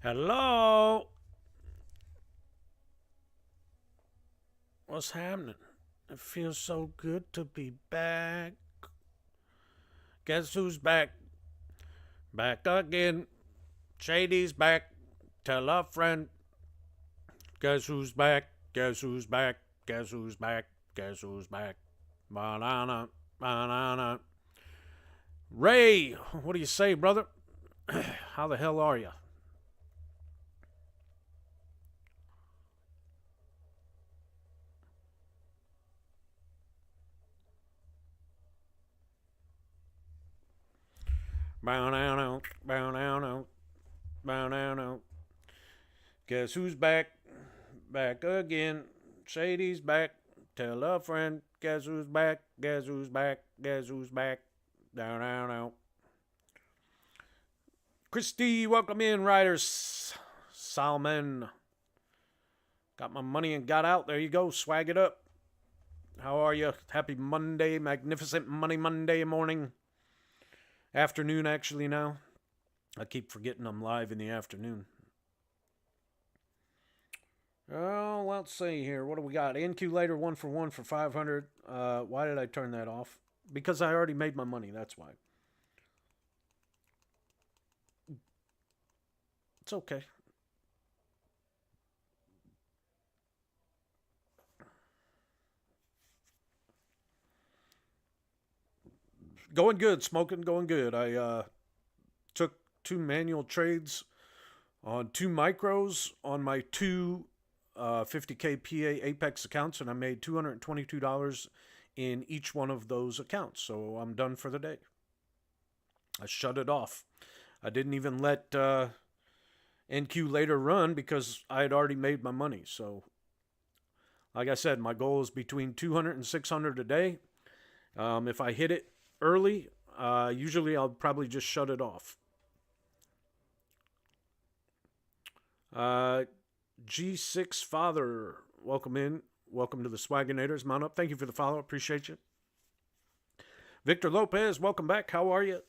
Hello? What's happening? It feels so good to be back. Guess who's back? Back again. Shady's back. Tell a friend. Guess who's back? Guess who's back? Guess who's back? Guess who's back? Banana, banana. Ray, what do you say, brother? How the hell are you? Bow down out, bow down out, bow down out. Guess who's back? Back again. Shady's back. Tell a friend. Guess who's back? Guess who's back? Guess who's back? Down, down, out. Christy, welcome in, riders. Salmon. Got my money and got out. There you go. Swag it up. How are you? Happy Monday. Magnificent Money Monday morning. Afternoon, actually, now. I keep forgetting I'm live in the afternoon. Oh, let's see here. What do we got? NQ later, 1 for 500. Why did I turn that off? Because I already made my money. That's why. It's okay. Going good. Smoking, going good. I took 2 manual trades on 2 micros on my two 50K PA Apex accounts, and I made $222 in each one of those accounts. So I'm done for the day. I shut it off. I didn't even let NQ later run because I had already made my money. So, like I said, my goal is between 200 and 600 a day. If I hit it early, usually I'll probably just shut it off. G6 Father, welcome in. Welcome to the Swaginators. Mount up. Thank you for the follow. Appreciate you. Victor Lopez, welcome back. How are you?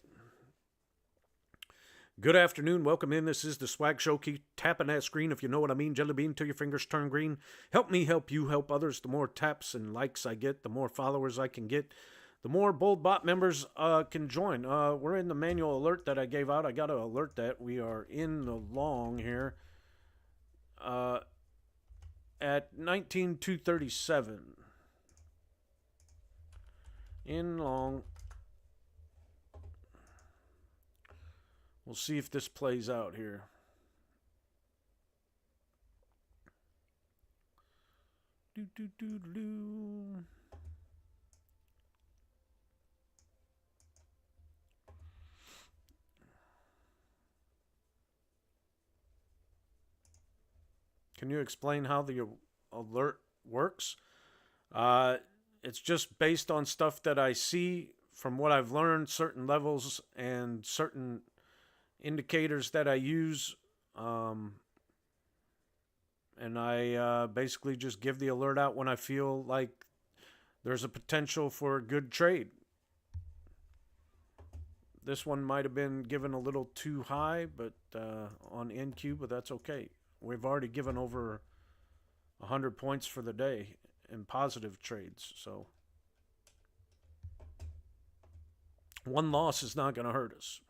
Good afternoon. Welcome in. This is the Swag Show. Keep tapping that screen if you know what I mean. Jelly bean till your fingers turn green. Help me help you help others. The more taps and likes I get, the more followers I can get, the more BoldBot members can join. We're in the manual alert that I gave out. I got to alert that we are in the long here. At 19,237. In long. We'll see if this plays out here. Do, do, do, do. Can you explain how the alert works? It's just based on stuff that I see from what I've learned, certain levels and certain indicators that I use. And I basically just give the alert out when I feel like there's a potential for a good trade. This one might have been given a little too high, but on NQ, but that's okay. We've already given over 100 points for the day in positive trades, so one loss is not going to hurt us.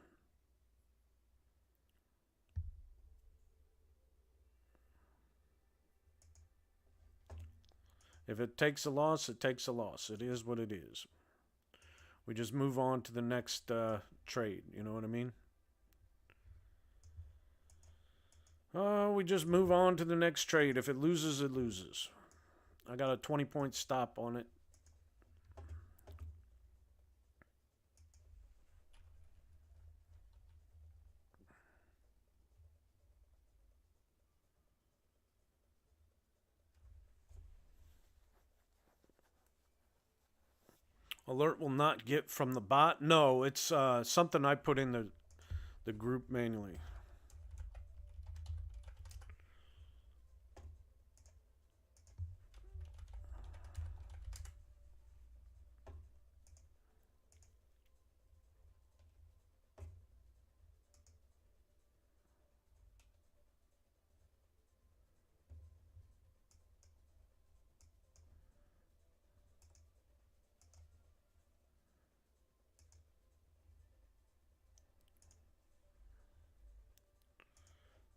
If it takes a loss, it takes a loss. It is what it is. We just move on to the next trade. You know what I mean? We just move on to the next trade. If it loses, it loses. I got a 20-point stop on it. Alert will not get from the bot. No, it's something I put in the group manually.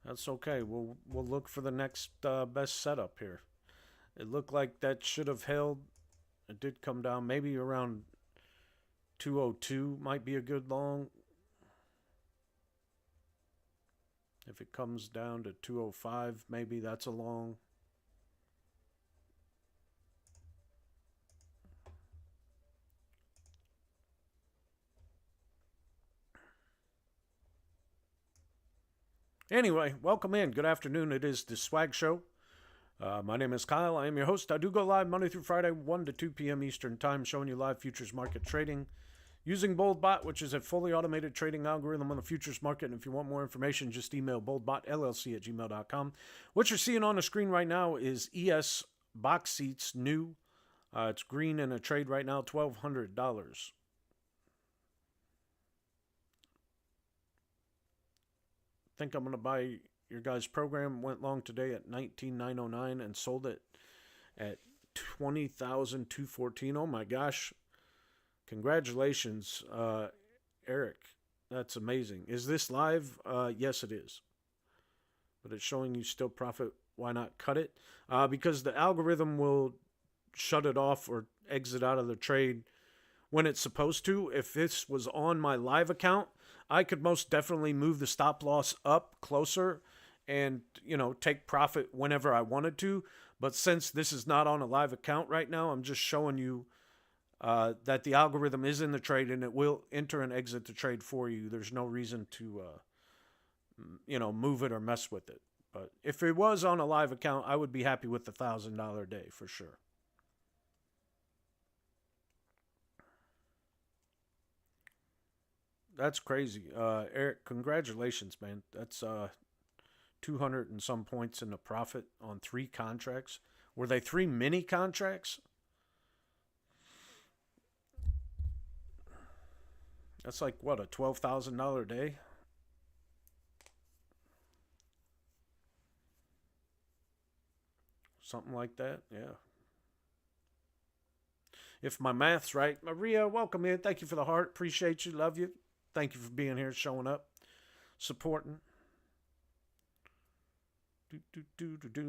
That's okay. We'll look for the next best setup here. It looked like that should have held. It did come down maybe around 202 might be a good long. If it comes down to 205, maybe that's a long. Anyway, welcome in. Good afternoon. It is the Swag Show. My name is Kyle. I am your host. I do go live Monday through Friday, 1 to 2 p.m. Eastern Time, showing you live futures market trading using BoldBot, which is a fully automated trading algorithm on the futures market. And if you want more information, just email BoldBotLLC at gmail.com. What you're seeing on the screen right now is ES box seats new. It's green in a trade right now, $1,200. Think I'm going to buy your guys' program. Went long today at 19,909 and sold it at 20,214. Oh my gosh. Congratulations, Eric. That's amazing. Is this live? Yes, it is. But it's showing you still profit. Why not cut it? Because the algorithm will shut it off or exit out of the trade when it's supposed to. If this was on my live account, I could most definitely move the stop loss up closer and, take profit whenever I wanted to. But since this is not on a live account right now, I'm just showing you that the algorithm is in the trade and it will enter and exit the trade for you. There's no reason to, move it or mess with it. But if it was on a live account, I would be happy with the $1,000 day for sure. That's crazy. Eric, congratulations, man. That's 200 and some points in the profit on 3 contracts. Were they 3 mini contracts? That's like, what, a $12,000 day? Something like that, yeah. If my math's right. Maria, welcome in. Thank you for the heart. Appreciate you. Love you. Thank you for being here, showing up, supporting. Do, do, do, do, do.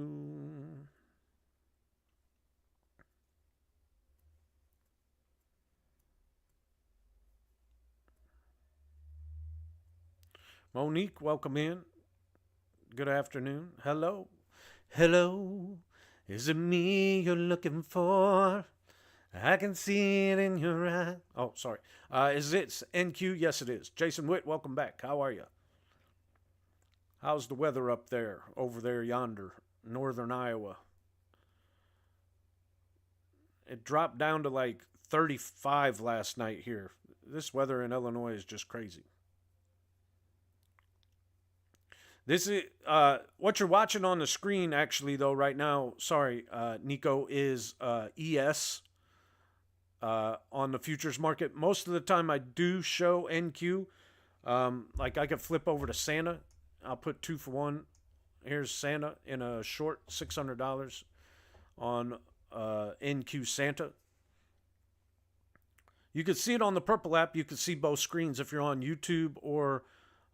Monique, welcome in. Good afternoon. Hello. Hello. Is it me you're looking for? I can see it in your eye. Oh, sorry. Is it NQ? Yes, it is. Jason Witt, welcome back. How are you? How's the weather up there, over there yonder, northern Iowa? It dropped down to like 35 last night here. This weather in Illinois is just crazy. This is what you're watching on the screen, actually, though, right now. Sorry, Nico, is ES on the futures market. Most of the time, I do show NQ. Like I could flip over to Santa. I'll put 2 for 1. Here's Santa in a short, $600 on NQ Santa. You can see it on the Purple app. You can see both screens if you're on YouTube or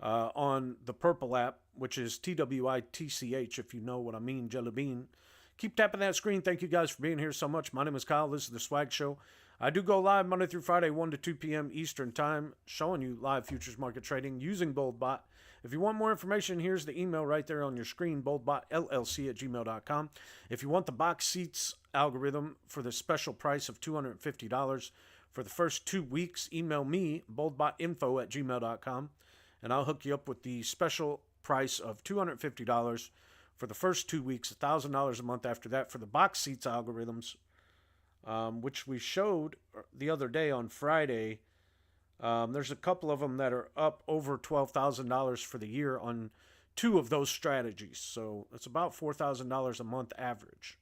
on the Purple app, which is TWITCH, if you know what I mean, Jelly Bean. Keep tapping that screen. Thank you guys for being here so much. My name is Kyle. This is the Swag Show. I do go live Monday through Friday, 1 to 2 p.m. Eastern Time, showing you live futures market trading using BoldBot. If you want more information, here's the email right there on your screen, BoldBotLLC at gmail.com. If you want the box seats algorithm for the special price of $250 for the first 2 weeks, email me, BoldBotInfo at gmail.com, and I'll hook you up with the special price of $250 for the first 2 weeks, $1,000 a month after that for the box seats algorithms, which we showed the other day on Friday. There's a couple of them that are up over $12,000 for the year on 2 of those strategies. So it's about $4,000 a month average.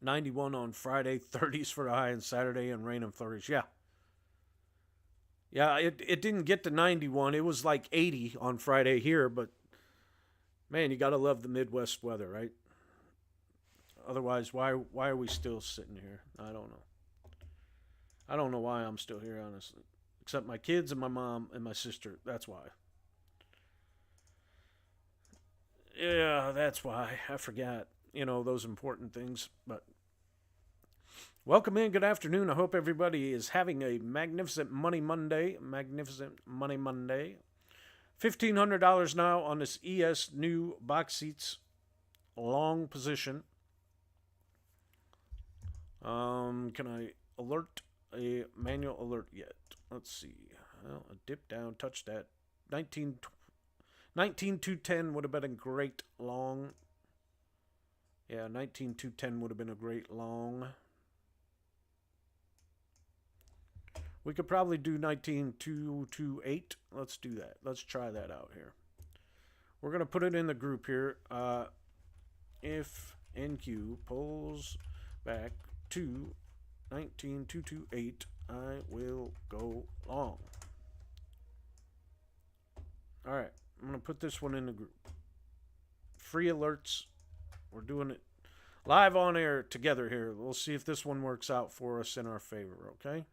91 on Friday, 30s for the high on Saturday, and rain and flurries. Yeah. Yeah, it didn't get to 91. It was like 80 on Friday here, but man, you got to love the Midwest weather, right? Otherwise, why are we still sitting here? I don't know. I don't know why I'm still here, honestly. Except my kids and my mom and my sister. That's why. Yeah, that's why. I forgot, those important things. But welcome in. Good afternoon. I hope everybody is having a magnificent Money Monday. Magnificent Money Monday. $1,500 now on this ES new box seats long position. Can I alert a manual alert yet? Let's see. Well, a dip down, touch that. 19,210 would have been a great long. Yeah, 19,210 would have been a great long. We could probably do 19,228. Let's do that. Let's try that out here. We're going to put it in the group here. If NQ pulls back to 19,228, I will go long. All right, I'm going to put this one in the group. Free alerts. We're doing it live on air together here. We'll see if this one works out for us in our favor, okay?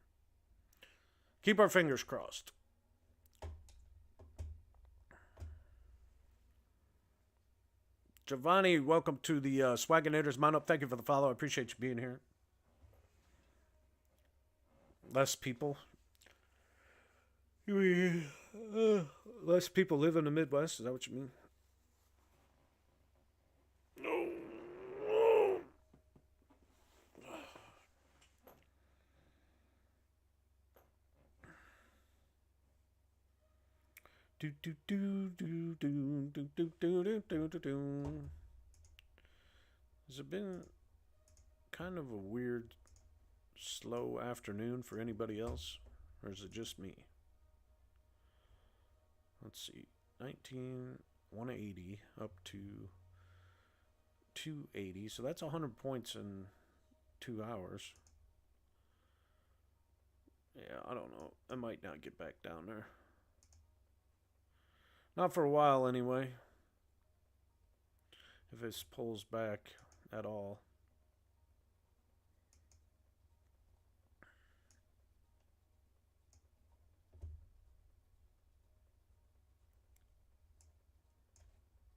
Keep our fingers crossed. Giovanni, welcome to the Swagonators. Mount up. Thank you for the follow. I appreciate you being here. Less people. Less people live in the Midwest. Is that what you mean? No. Do do do do do do do do do do do. Has it been kind of a weird, slow afternoon for anybody else, or is it just me? Let's see, 180 up to 280, so that's 100 points in 2 hours. Yeah, I don't know. I might not get back down there. Not for a while, anyway. If this pulls back at all.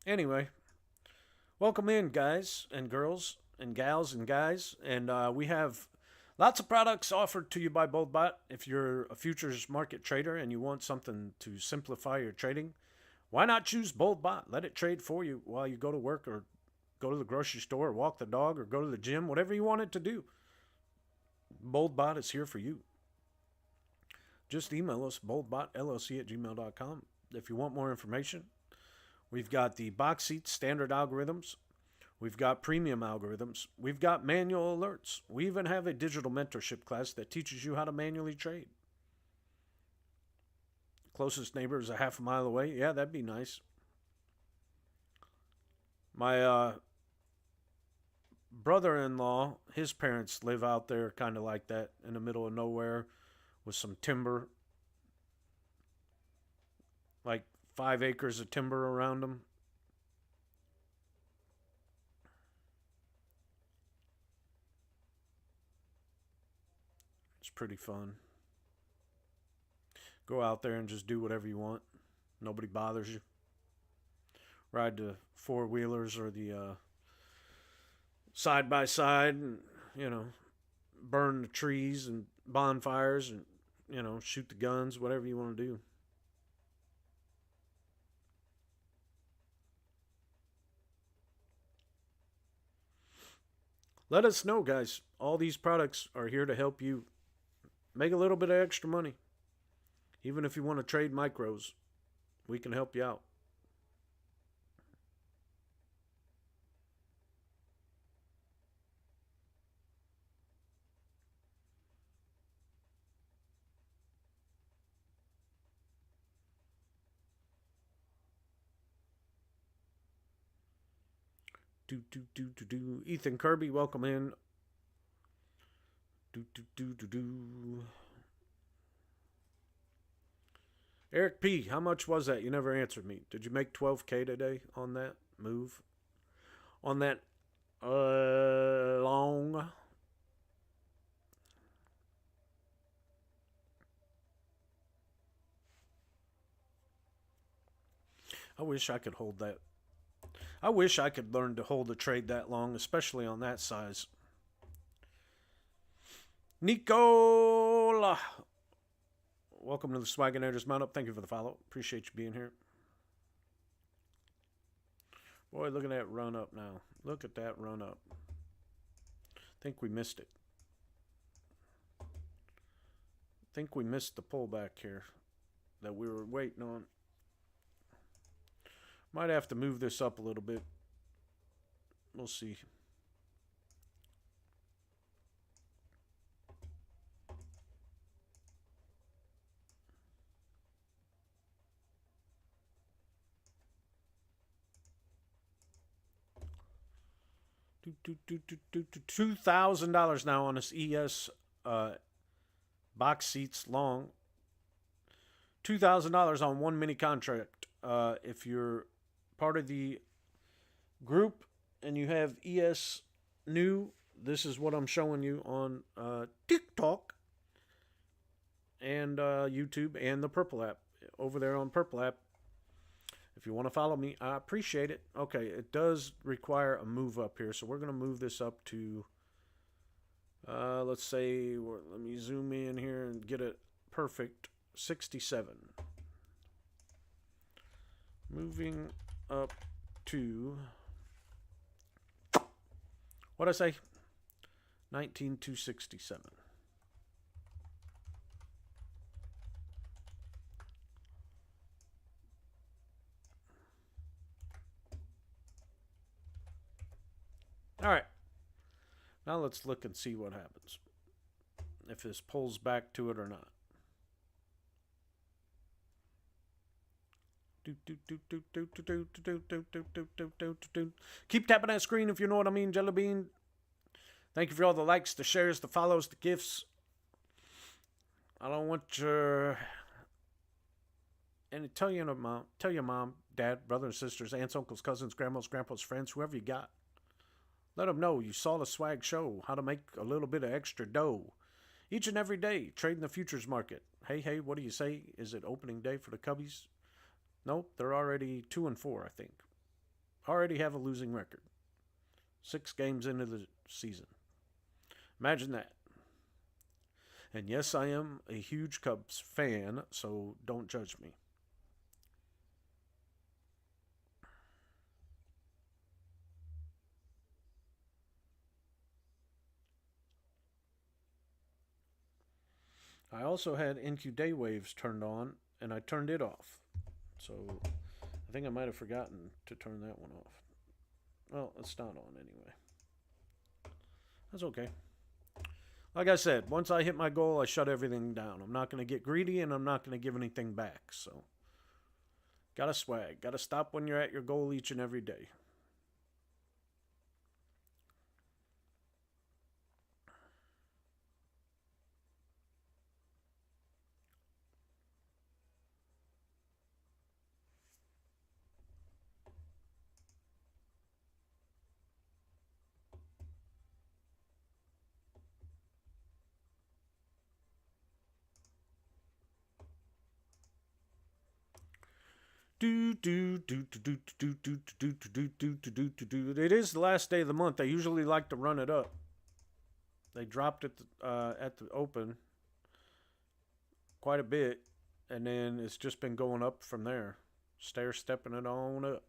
Anyway, welcome in, guys and girls and gals and guys. And we have lots of products offered to you by BoldBot. If you're a futures market trader and you want something to simplify your trading, why not choose BoldBot? Let it trade for you while you go to work or go to the grocery store or walk the dog or go to the gym, whatever you want it to do. BoldBot is here for you. Just email us, BoldBotLLC@gmail.com. If you want more information, we've got the box seat standard algorithms. We've got premium algorithms. We've got manual alerts. We even have a digital mentorship class that teaches you how to manually trade. Closest neighbor is a half a mile away. Yeah, that'd be nice. My brother-in-law, his parents live out there kind of like that in the middle of nowhere with some timber. Like 5 acres of timber around them. It's pretty fun. Go out there and just do whatever you want. Nobody bothers you. Ride the four-wheelers or the side-by-side and, burn the trees and bonfires and, shoot the guns, whatever you want to do. Let us know, guys. All these products are here to help you make a little bit of extra money. Even if you want to trade micros, we can help you out. Ethan Kirby, welcome in. Eric P, how much was that? You never answered me. Did you make 12K today on that move? On that long? I wish I could hold that. I wish I could learn to hold a trade that long, especially on that size. Nicola, welcome to the Swagonators Mount Up. Thank you for the follow. Appreciate you being here. Boy, look at that run up now. Look at that run up. I think we missed it. I think we missed the pullback here that we were waiting on. Might have to move this up a little bit. We'll see. $2,000 now on this ES box seats long. $2,000 on one mini contract. If you're part of the group and you have ES new, this is what I'm showing you on TikTok and YouTube and the Purple app over there on Purple app. If you want to follow me, I appreciate it. Okay, it does require a move up here, so we're going to move this up to, let's say, let me zoom in here and get it perfect, 67. Moving up to, what'd I say? 19,267. All right. Now let's look and see what happens. If this pulls back to it or not. Keep tapping that screen if you know what I mean, Jelly Bean. Thank you for all the likes, the shares, the follows, the gifts. I don't want your... And tell your mom, dad, brothers, sisters, aunts, uncles, cousins, grandmas, grandpas, friends, whoever you got. Let them know you saw the swag show, how to make a little bit of extra dough. Each and every day, trading the futures market. Hey, what do you say? Is it opening day for the Cubbies? Nope, they're already 2-4, I think. Already have a losing record. 6 games into the season. Imagine that. And yes, I am a huge Cubs fan, so don't judge me. I also had NQ Day Waves turned on, and I turned it off. So I think I might have forgotten to turn that one off. Well, it's not on anyway. That's okay. Like I said, once I hit my goal, I shut everything down. I'm not going to get greedy, and I'm not going to give anything back. So, gotta swag. Gotta stop when you're at your goal each and every day. It is the last day of the month. They usually like to run it up. They dropped it at the open quite a bit, and then it's just been going up from there. Stair-stepping it on up.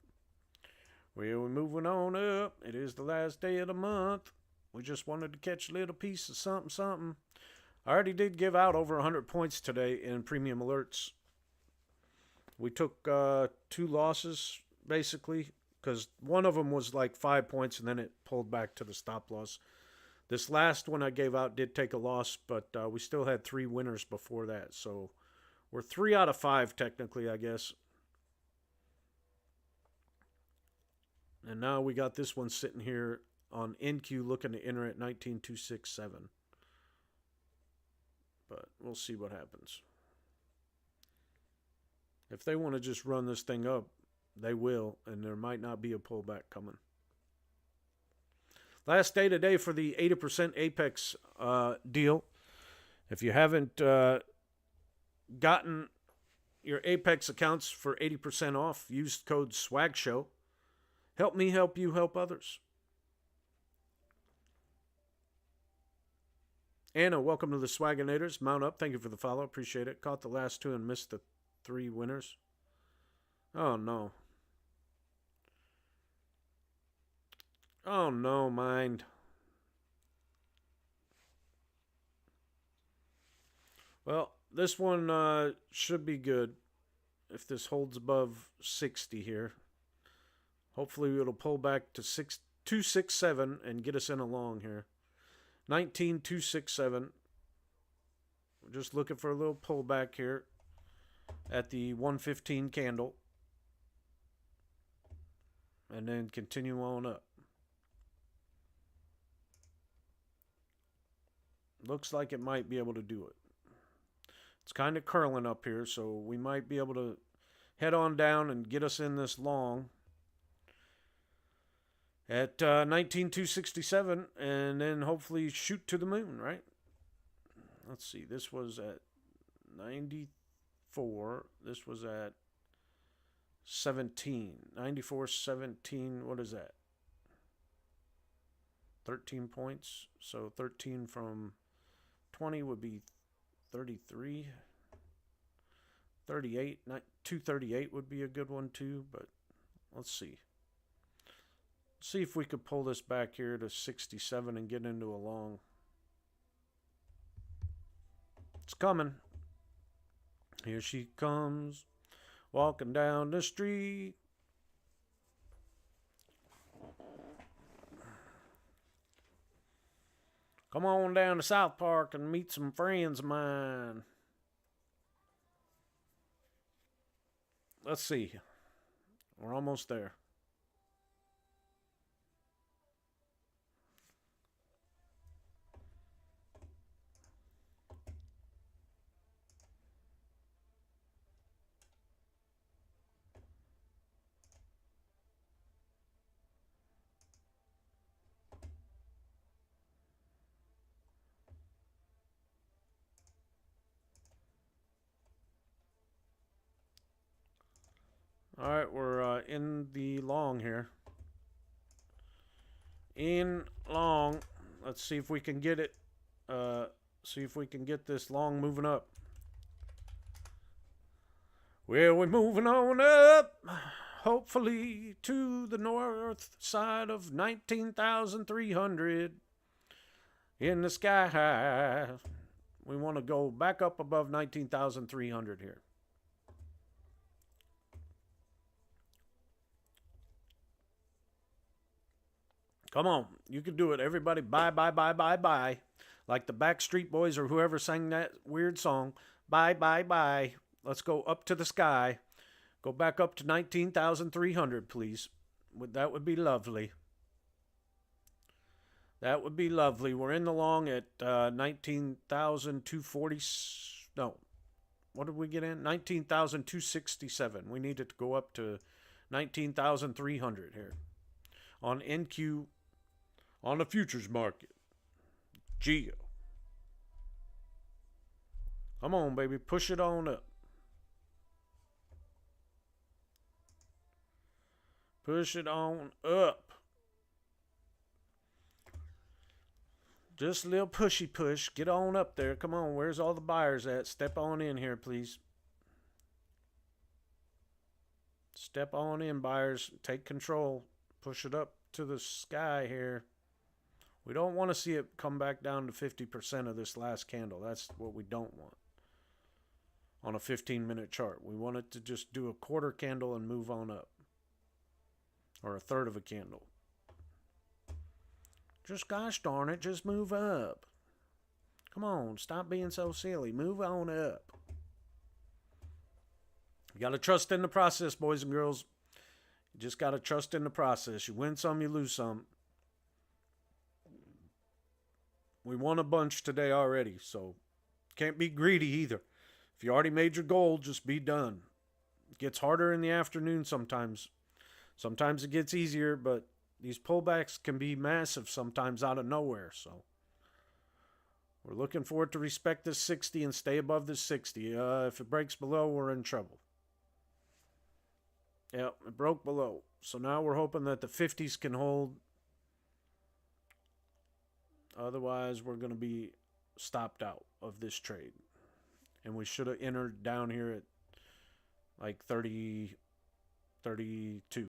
We're moving on up. It is the last day of the month. We just wanted to catch a little piece of something. I already did give out over 100 points today in premium alerts. We took 2 losses, basically, because one of them was like 5 points, and then it pulled back to the stop loss. This last one I gave out did take a loss, but we still had 3 winners before that. So we're 3 out of 5, technically, I guess. And now we got this one sitting here on NQ looking to enter at 19,267. But we'll see what happens. If they want to just run this thing up, they will, and there might not be a pullback coming. Last day today for the 80% Apex deal. If you haven't gotten your Apex accounts for 80% off, use code SWAGSHOW. Help me help you help others. Anna, welcome to the Swagonators. Mount up. Thank you for the follow. Appreciate it. Caught the last two and missed the 3 winners. Oh, no. Oh, no, mind. Well, this one should be good if this holds above 60 here. Hopefully it'll pull back to 267 and get us in a long here. 19267. We're just looking for a little pullback here at the 115 candle. And then continue on up. Looks like it might be able to do it. It's kind of curling up here, so we might be able to head on down and get us in this long at 19267, and then hopefully shoot to the moon, right? Let's see. This was at 94. This was at 17. 94, 17. What is that? 13 points. So 13 from 20 would be 33. 38. 238 would be a good one too, but let's see. See if we could pull this back here to 67 and get into a long. It's coming. Here she comes, walking down the street. Come on down to South Park and meet some friends of mine. Let's see. We're almost there. All right, we're in the long here. In long. Let's see if we can get it. See if we can get this long moving up. Well, we're moving on up, hopefully to the north side of 19,300 in the sky high. We want to go back up above 19,300 here. Come on, you can do it. Everybody, bye, bye, bye, bye, bye. Like the Backstreet Boys or whoever sang that weird song. Bye, bye, bye. Let's go up to the sky. Go back up to 19,300, please. That would be lovely. That would be lovely. We're in the long at 19,240. No. What did we get in? 19,267. We needed to go up to 19,300 here. On NQ. On the futures market. Geo. Come on, baby. Push it on up. Push it on up. Just a little pushy push. Get on up there. Come on. Where's all the buyers at? Step on in here, please. Step on in, buyers. Take control. Push it up to the sky here. We don't want to see it come back down to 50% of this last candle. That's what we don't want on a 15-minute chart. We want it to just do a quarter candle and move on up. Or a third of a candle. Just gosh darn it, just move up. Come on, stop being so silly. Move on up. You got to trust in the process, boys and girls. You just got to trust in the process. You win some, you lose some. We won a bunch today already, so can't be greedy either. If you already made your goal, just be done. It gets harder in the afternoon sometimes. Sometimes it gets easier, but these pullbacks can be massive sometimes out of nowhere. So we're looking for it to respect this 60 and stay above this 60. If it breaks below, we're in trouble. Yeah, it broke below. So now we're hoping that the 50s can hold. Otherwise, we're going to be stopped out of this trade. And we should have entered down here at like 30, 32.